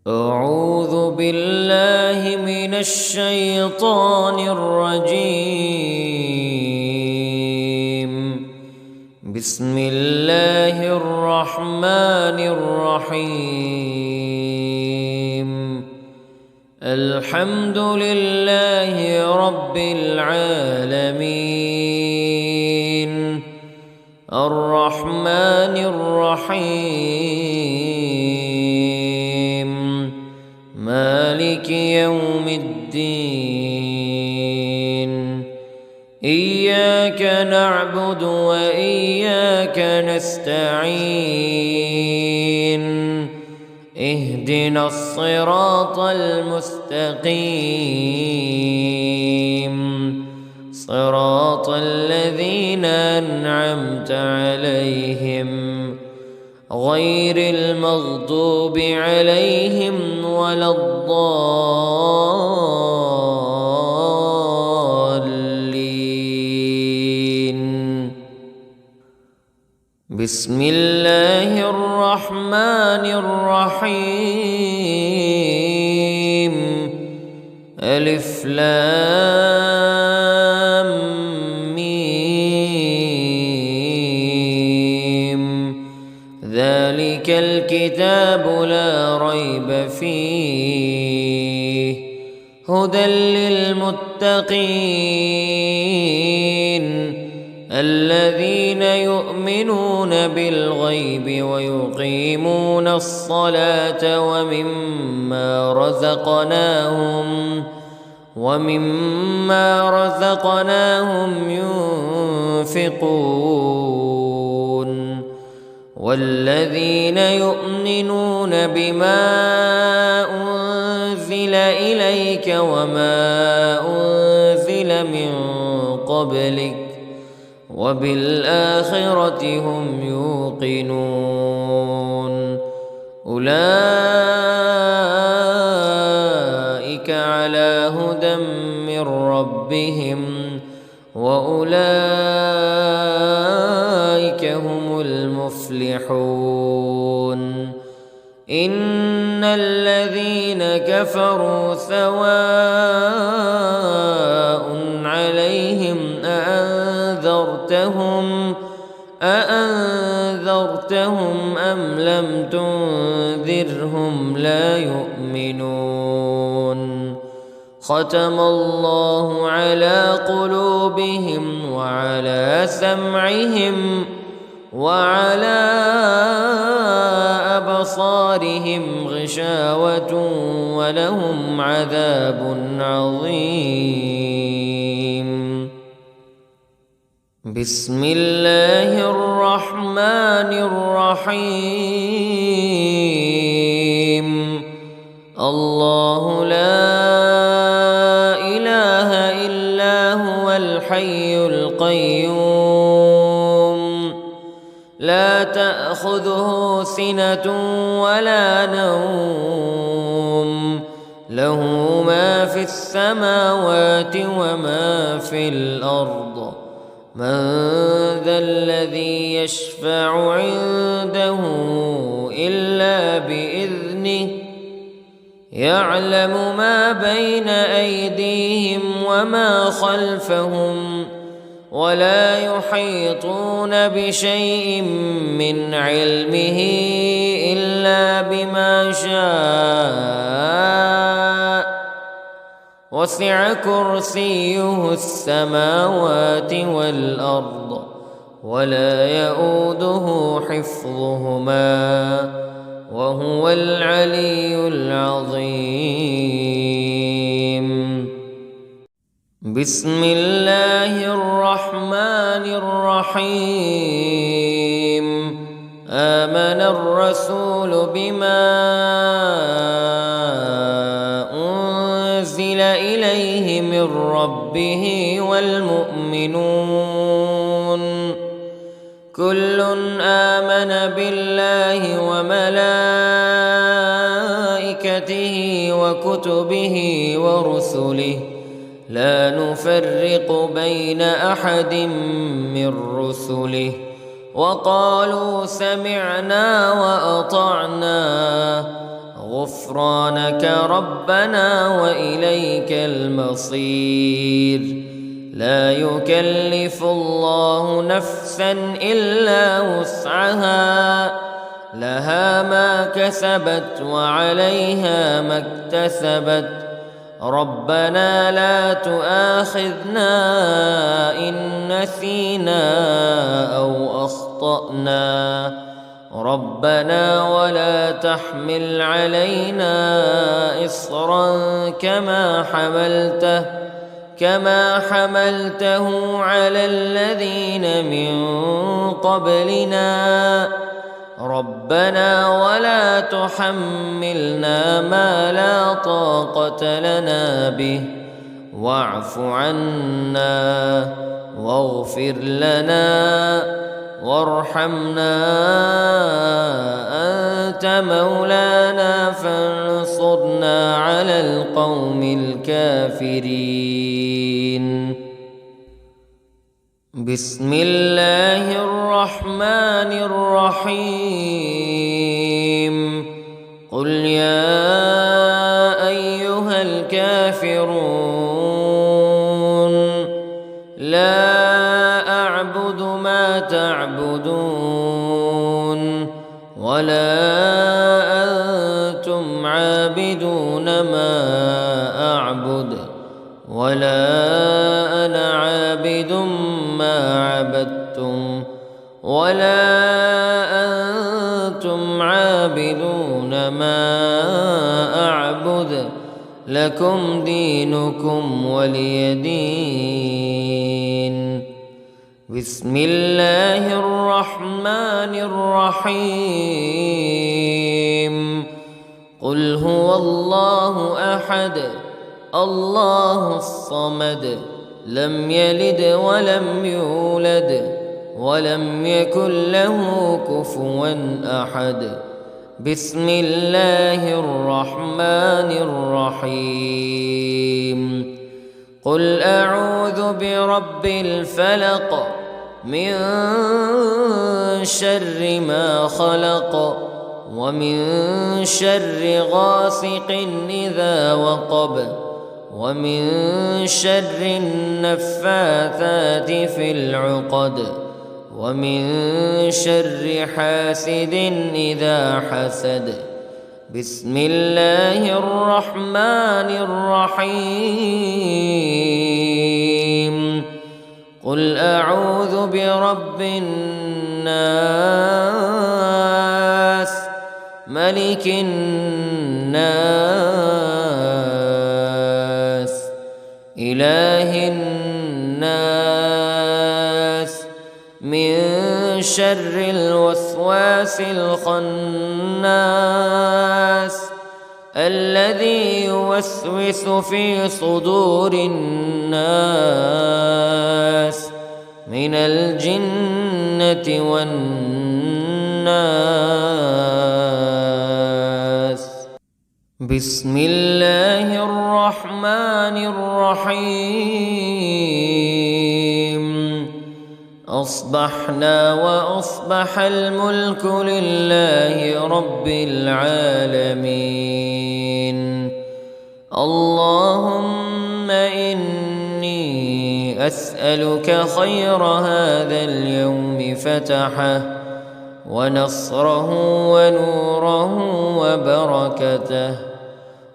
أعوذ بالله من الشيطان الرجيم. بسم الله الرحمن الرحيم. الحمد لله رب العالمين الرحمن الرحيم مالك يوم الدين. إياك نعبد وإياك نستعين. اهدنا الصراط المستقيم صراط الذين أنعمت عليهم غير المغضوب عليهم ولا الضالين. بسم الله الرحمن الرحيم. ألف لام ميم. ذلك الكتاب لا ريب فيه هدى للمتقين الذين يؤمنون بالغيب ويقيمون الصلاة ومما رزقناهم ينفقون. والذين يؤمنون بما أنزل إليك وما أنزل من قبلك وبالآخرة هم يوقنون. أولئك على هدى من ربهم وأولئك هم المفلحون. إن الذين كفروا سواء عليهم أأنذرتهم أم لم تنذرهم لا يؤمنون. ختم الله على قلوبهم وعلى سمعهم وعلى أبصارهم غشاوة ولهم عذاب عظيم. بسم الله الرحمن الرحيم. الله لا إله إلا هو الحي القيوم لا تأخذه سنة ولا نوم له ما في السماوات وما في الأرض. من ذا الذي يشفع عنده إلا بإذنه يعلم ما بين أيديهم وما خلفهم ولا يحيطون بشيء من علمه إلا بما شاء. وسع كرسيه السماوات والأرض ولا يؤوده حفظهما وهو العلي العظيم. بسم الله الرحمن الرحيم. آمن الرسول بما أنزل إليه من ربه والمؤمنون كل آمن بالله وملائكته وكتبه ورسله لا نفرق بين أحد من رسله وقالوا سمعنا وأطعنا غفرانك ربنا وإليك المصير. لا يكلف الله نفسا إلا وسعها، لها ما كسبت وعليها ما اكتسبت. ربنا لا تؤاخذنا إن نسينا أو أخطأنا. ربنا ولا تحمل علينا إصرا كما حملته على الذين من قبلنا. ربنا ولا تحملنا ما لا طاقة لنا به، واعف عنا واغفر لنا وارحمنا، أنت مولانا فانصرنا على القوم الكافرين. بسم الله الرحمن الرحيم. قل يا أيها الكافرون لا أعبد ما تعبدون ولا أنتم عابدون ما أعبد ولا أنا عابد ما عبدتم ولا أنتم عابدون ما أعبد، لكم دينكم ولي دين. بسم الله الرحمن الرحيم. قل هو الله أحد الله الصمد، لم يلد ولم يولد ولم يكن له كفوا أحد. بسم الله الرحمن الرحيم. قل أعوذ برب الفلق من شر ما خلق ومن شر غاسق إذا وقب ومن شر النفاثات في العقد ومن شر حاسد إذا حسد. بسم الله الرحمن الرحيم. قل أعوذ برب الناس ملك الناس إله الناس من شر الوسواس الخناس الذي يوسوس في صدور الناس من الجنة والناس. بسم الله الرحمن الرحيم. أصبحنا وأصبح الملك لله رب العالمين. اللهم إني أسألك خير هذا اليوم فتحه ونصره ونوره وبركته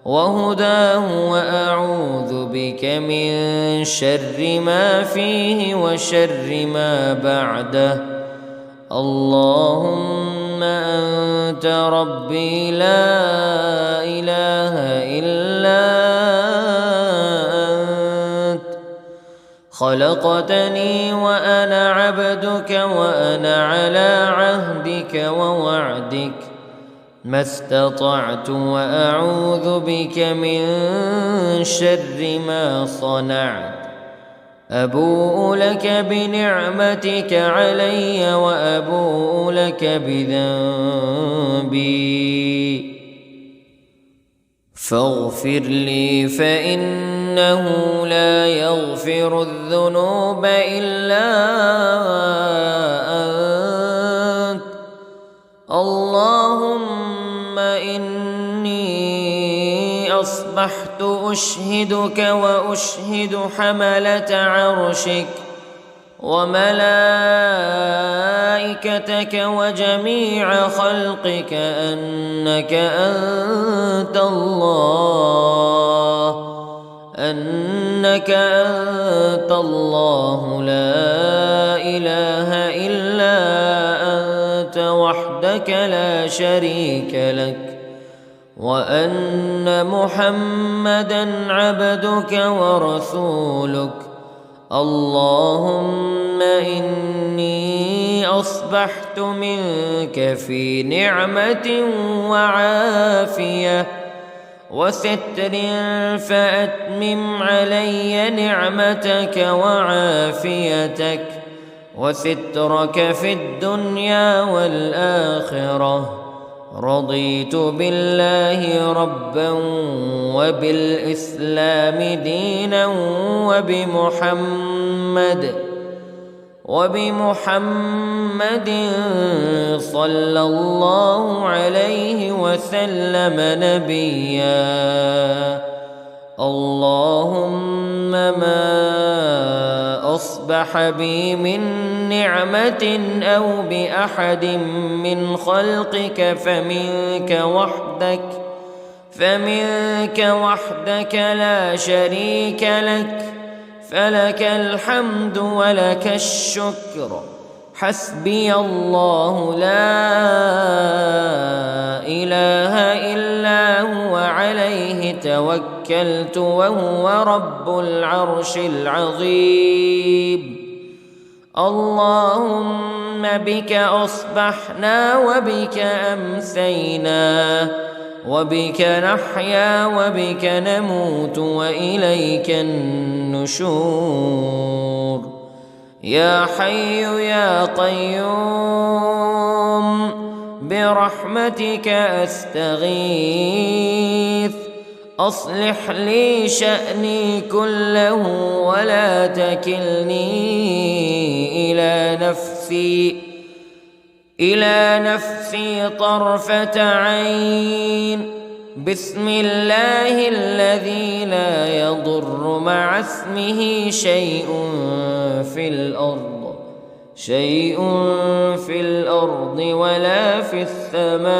وهداه، وأعوذ بك من شر ما فيه وشر ما بعده. اللهم أنت ربي لا إله إلا أنت، خلقتني وأنا عبدك وأنا على عهدك ووعدك ما استطعت، وأعوذ بك من شر ما صنعت. أبوء لك بنعمتك علي وأبوء لك بذنبي فاغفر لي، فإنه لا يغفر الذنوب إلا أنت. اللهم إني أصبحت أشهدك وأشهد حملة عرشك وملائكتك وجميع خلقك أنك أنت الله لا إله إلا أنت وحدك لا شريك لك، وأن محمدًا عبدك ورسولك. اللهم إني أصبحت منك في نعمة وعافية وستر، فأتمم علي نعمتك وعافيتك وسترك في الدنيا والآخرة. رضيت بالله ربا وبالإسلام دينا وبمحمد صلى الله عليه وسلم نبيا. اللهم ما أصبح بي من نعمة أو بأحد من خلقك فمنك وحدك لا شريك لك، فلك الحمد ولك الشكر. حسبي الله لا إله إلا هو عليه توكلت وهو رب العرش العظيم. اللهم بك أصبحنا وبك أمسينا وبك نحيا وبك نموت وإليك النشور. يا حي يا قيوم برحمتك أستغيث، أصلح لي شأني كله ولا تكلني إلى نفسي طرفة عين. بسم الله الذي لا يضر مع اسمه شيء في الأرض ولا في السماء،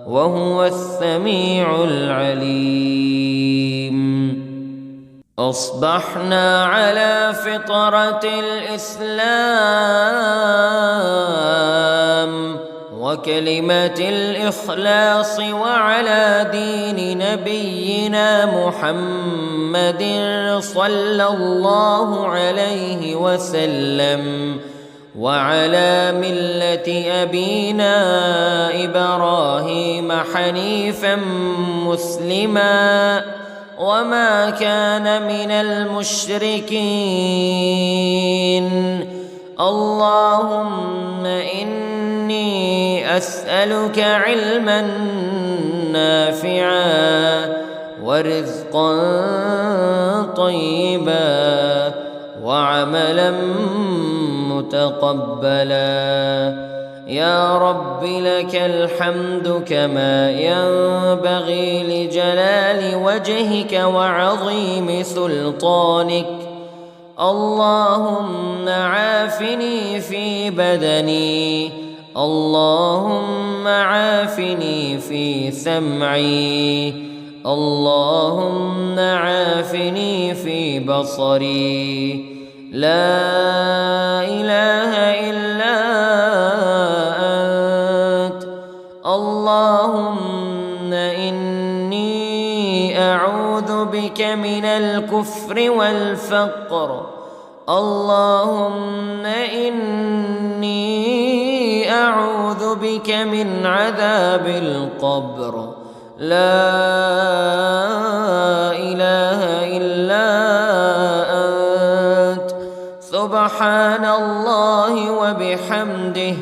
وهو السميع العليم. أصبحنا على فطرة الإسلام وكلمة الإخلاص وعلى دين نبينا محمد صلى الله عليه وسلم وعلى ملة أبينا إبراهيم حنيفا مسلما وما كان من المشركين. اللهم إني أسألك علما نافعا ورزقا طيبا وعملا متقبلا. يا رب لك الحمد كما ينبغي لجلال وجهك وعظيم سلطانك. اللهم عافني في بدني، اللهم عافني في سمعي، اللهم عافني في بصري. لا إله إلا أنت. اللهم إني أعوذ بك من الكفر والفقر. اللهم إني أعوذ بك من عذاب القبر. لا إله إلا أنت. سبحان الله وبحمده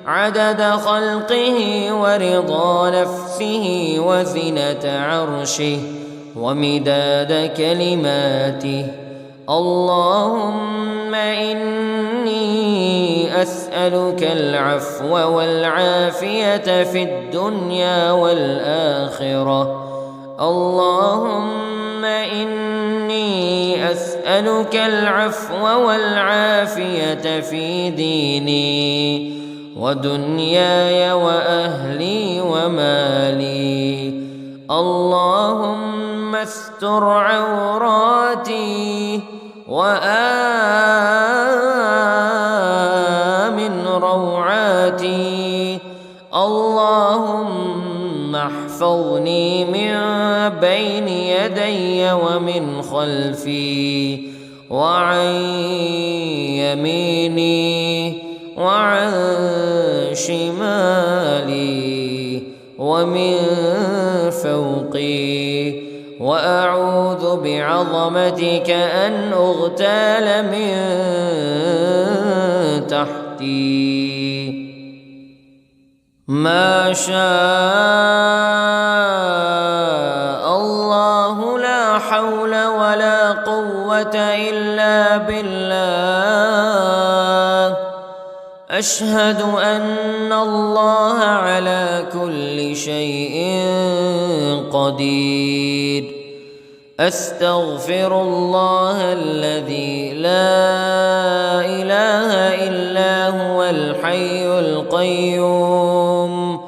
عدد خلقه ورضا نفسه وزنة عرشه ومداد كلماته. اللهم إني أسألك العفو والعافية في الدنيا والآخرة. اللهم إني أسألك العفو والعافية في ديني ودنياي وأهلي ومالي. اللهم استر عوراتي وآمن روعاتي. اللهم احفظني من بين يدي ومن خلفي وعن يميني وعن شمالي ومن فوقي، وأعوذ بعظمتك أن أغتال من تحتي. ما شاء الله لا حول ولا قوة إلا بالله. أشهد أن الله على كل شيء قدير. أستغفر الله الذي لا إله إلا هو الحي القيوم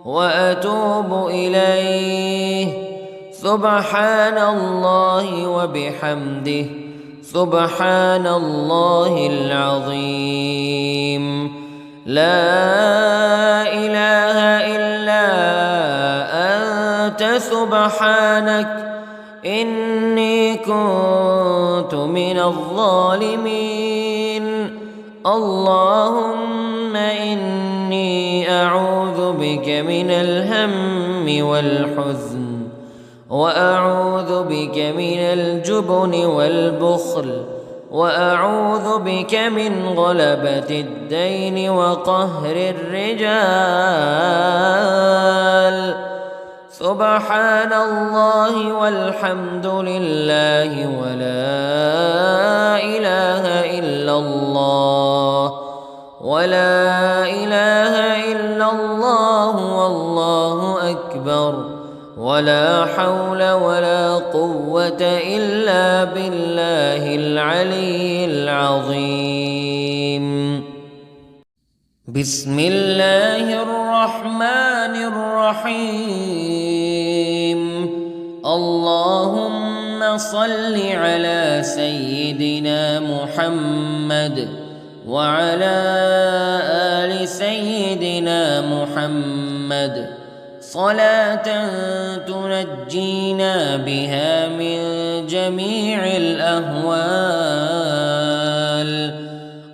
وأتوب إليه. سبحان الله وبحمده، سبحان الله العظيم. لا إله إلا أنت سبحانك إني كنت من الظالمين. اللهم إني أعوذ بك من الهم والحزن، وأعوذ بك من الجبن والبخل، وأعوذ بك من غلبة الدين وقهر الرجال. سبحان الله والحمد لله ولا إله إلا الله، ولا إله إلا الله والله أكبر، ولا حول ولا قوة إلا بالله العلي العظيم. بسم الله الرحمن الرحيم. اللهم صل على سيدنا محمد وعلى آل سيدنا محمد صلاة تنجينا بها من جميع الأهوال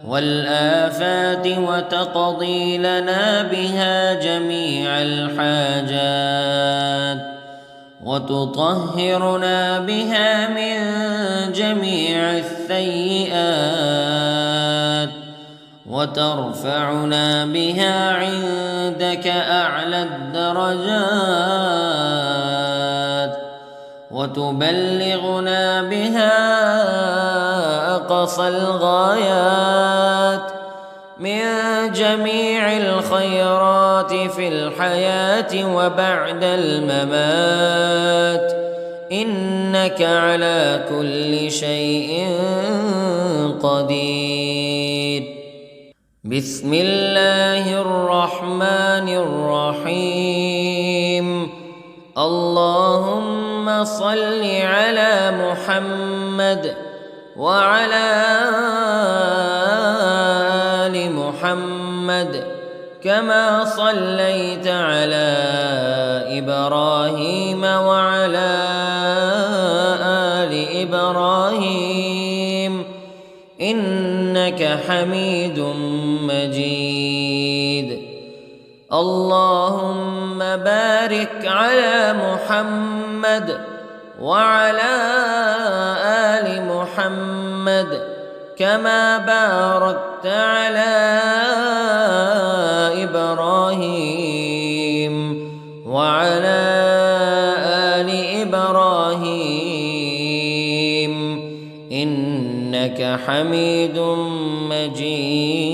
والآفات وتقضي لنا بها جميع الحاجات وتطهرنا بها من جميع السيئات وترفعنا بها عندك أعلى الدرجات وتبلغنا بها أقصى الغايات من جميع الخيرات في الحياة وبعد الممات، إنك على كل شيء قدير. بسم الله الرحمن الرحيم. اللهم صل على محمد وعلى آل محمد كما صليت على إبراهيم وعلى آل إبراهيم إنك حميد مجيد. اللهم بارك على محمد وعلى آل محمد كما باركت على إبراهيم وعلى آل إبراهيم إنك حميد مجيد.